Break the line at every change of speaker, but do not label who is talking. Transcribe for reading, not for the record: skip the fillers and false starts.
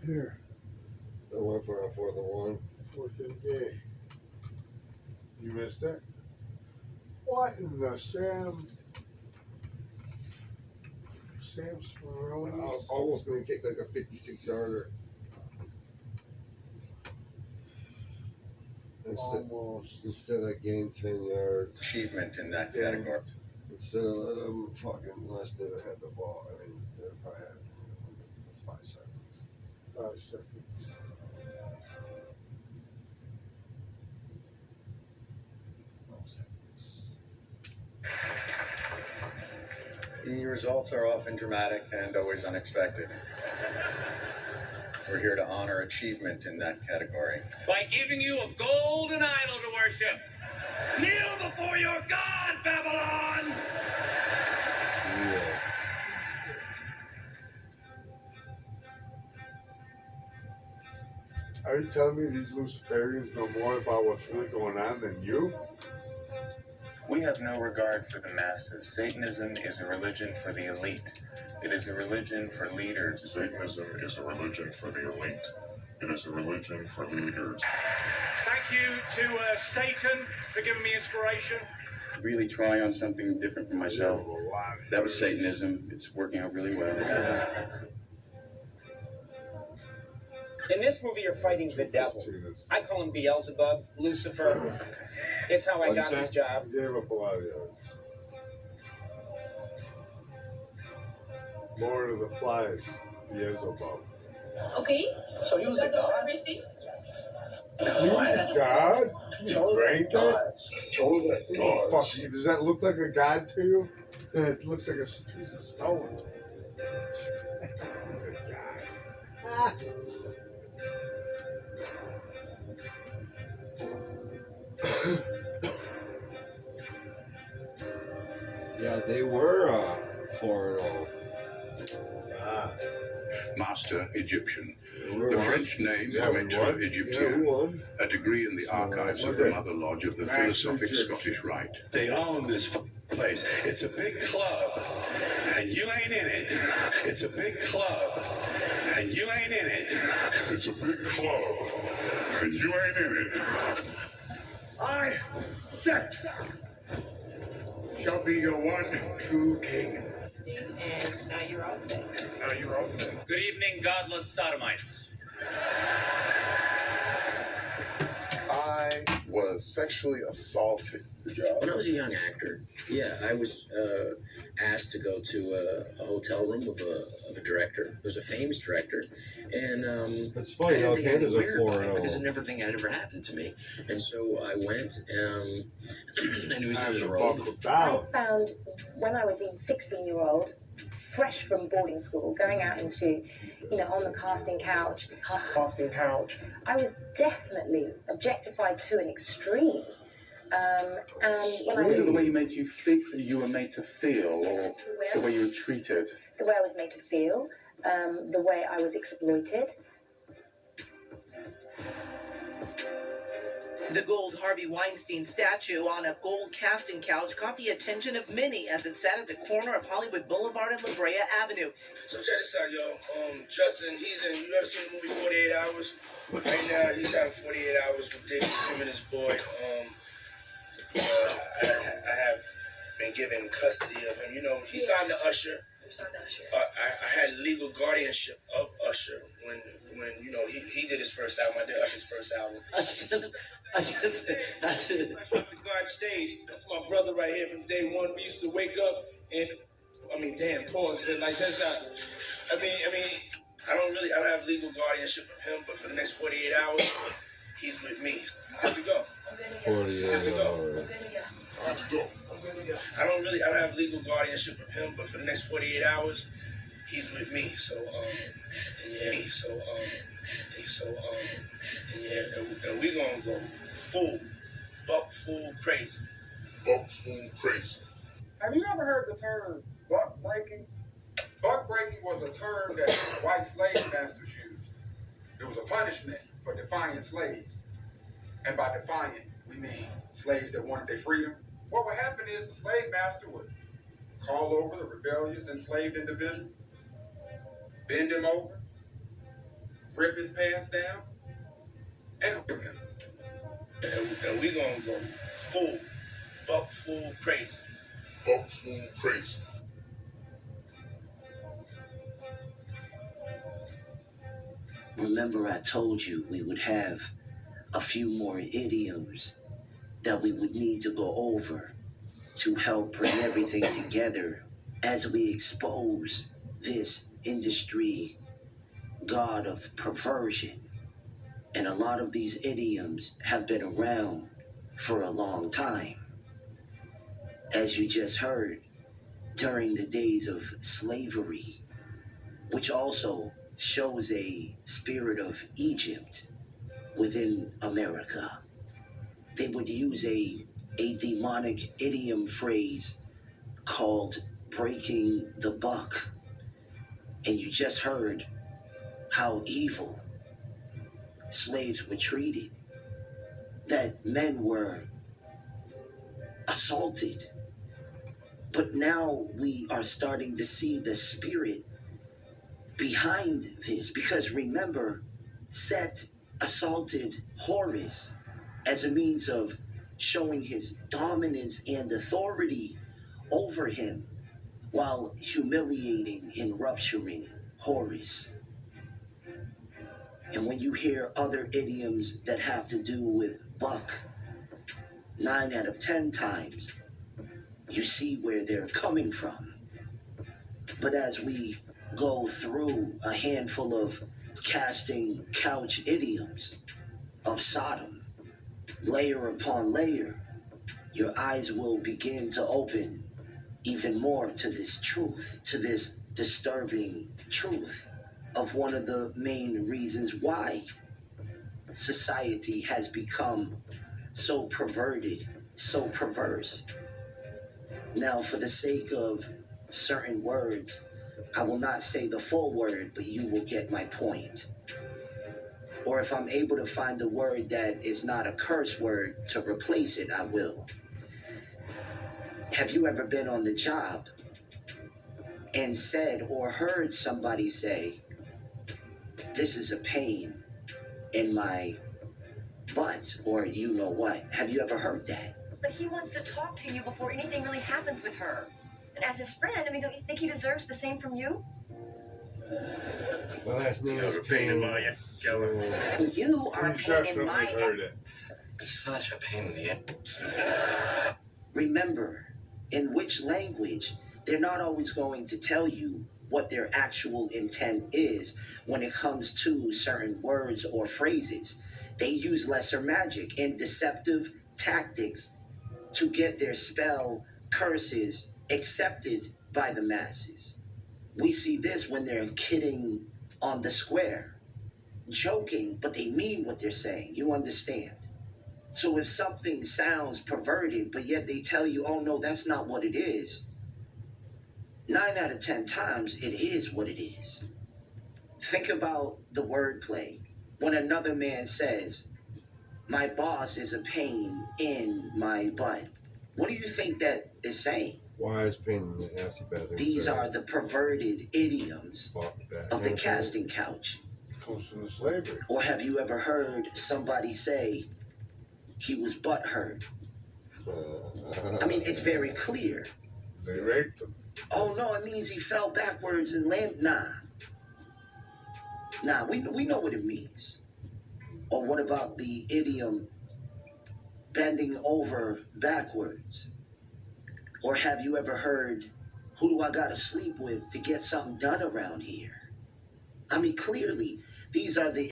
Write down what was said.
Here.
The one for our 4th and 1.
4th and gay. You missed that? What in the Sam Smaroni?
I was almost going to kick like a 56-yarder. Instead I gained 10 yards.
Achievement in that category.
Instead of let them fucking last minute had the ball. I mean, they probably had 5 seconds.
5 seconds.
The results are often dramatic and always unexpected. We're here to honor achievement in that category.
By giving you a golden idol to worship. Kneel before your God, Babylon!
Yeah.
Are you telling me these Luciferians know more about what's really going on than you?
We have no regard for the masses. Satanism is a religion for the elite. It is a religion for leaders.
Satanism is a religion for the elite. It is a religion for leaders.
Thank you to Satan for giving me inspiration.
Really try on something different for myself. That was Satanism. It's working out really well.
In this movie, you're fighting the devil. I call him Beelzebub, Lucifer. It's how I got this job.
I gave up a lot of yards. Lord of the Flies, Beelzebub.
Okay.
So you was a god?
Receipt? Yes.
You was a god? You drank that? Fuck you. Does that look like a god to you? It looks like a piece of stone. He's a god.
Yeah, they were 4-0.
Master Egyptian.
The
The French name Maître Egyptien, a degree in the archives of the Mother Lodge of the Philosophic Scottish Rite.
They own this place. It's a big club, and you ain't in it. It's a big club, and you ain't in it.
It's a big club, and you ain't in it.
I, Set, shall be your one true king.
And now you're all set.
Now you're all set.
Good evening, godless sodomites.
I was sexually assaulted.
When I was a young actor, I was asked to go to a hotel room of a director. There's a famous director, and
It's funny how Canada's a 4-0
because it never think had ever happened to me. And so I went, and it was in a robe.
I found when I was a 16-year-old, fresh from boarding school, going out into, on the casting couch, I was definitely objectified to an extreme. And when
Was it the way you were made to feel, or the way you were treated?
the way I was made to feel, the way I was exploited.
The gold Harvey Weinstein statue on a gold casting couch caught the attention of many as it sat at the corner of Hollywood Boulevard and La Brea Avenue.
So check this out, yo. Justin, you ever seen the movie 48 Hours? Right now, he's having 48 hours with David, him and his boy. I have been given custody of him. He signed to Usher. I had legal guardianship of Usher when he did his first album. I did Usher's first album. I just the guard stage. That's my brother right here from day one. We used to wake up and pause, but like that's not. I don't have legal guardianship of him, but for the next 48 hours, he's with me. Here we go.
48 hours.
I don't have legal guardianship of him, but for the next 48 hours, he's with me. And we gonna go full crazy.
Have you ever heard the term buck breaking? Buck breaking was a term that white slave masters used. It was a punishment for defying slaves. And by defying, we mean slaves that wanted their freedom. What would happen is the slave master would call over the rebellious enslaved individual, bend him over, rip his pants down, and whip him.
And we gonna go buck full crazy.
Buck full crazy.
Remember I told you we would have a few more idioms that we would need to go over to help bring everything together as we expose this industry god of perversion. And a lot of these idioms have been around for a long time. As you just heard, during the days of slavery, which also shows a spirit of Egypt within America, they would use a demonic idiom phrase called breaking the buck. And you just heard how evil slaves were treated, that men were assaulted. But now we are starting to see the spirit behind this, because remember, Set assaulted Horus as a means of showing his dominance and authority over him while humiliating and rupturing Horus. And when you hear other idioms that have to do with buck, 9 out of 10 times, you see where they're coming from. But as we go through a handful of casting couch idioms of Sodom, layer upon layer, your eyes will begin to open even more to this truth, to this disturbing truth of one of the main reasons why society has become so perverted, so perverse. Now, for the sake of certain words, I will not say the full word, but you will get my point. Or if I'm able to find a word that is not a curse word to replace it, I will. Have you ever been on the job and said or heard somebody say, "This is a pain in my butt," or you know what? Have you ever heard that?
But he wants to talk to you before anything really happens with her. And as his friend, I mean, don't you think he deserves the same from you?
My last name is Pain.
You are a pain in my
heard it.
Such a pain in the ass. Remember, in which language, they're not always going to tell you what their actual intent is when it comes to certain words or phrases. They use lesser magic and deceptive tactics to get their spell, curses, accepted by the masses. We see this when they're kidding on the square, joking, but they mean what they're saying. You understand? So if something sounds perverted, but yet they tell you, "Oh no, that's not what it is," 9 out of 10 times, it is what it is. Think about the wordplay. When another man says, "My boss is a pain in my butt," what do you think that is saying?
Why is pain in the ass better than
These are the perverted idioms of the casting couch.
Comes from the slavery.
Or have you ever heard somebody say he was butthurt? I mean, it's very clear.
They raped him.
Oh no, it means he fell backwards and landed. Nah, we know what it means. Or what about the idiom bending over backwards? Or have you ever heard, "Who do I gotta sleep with to get something done around here?" I mean, clearly, these are the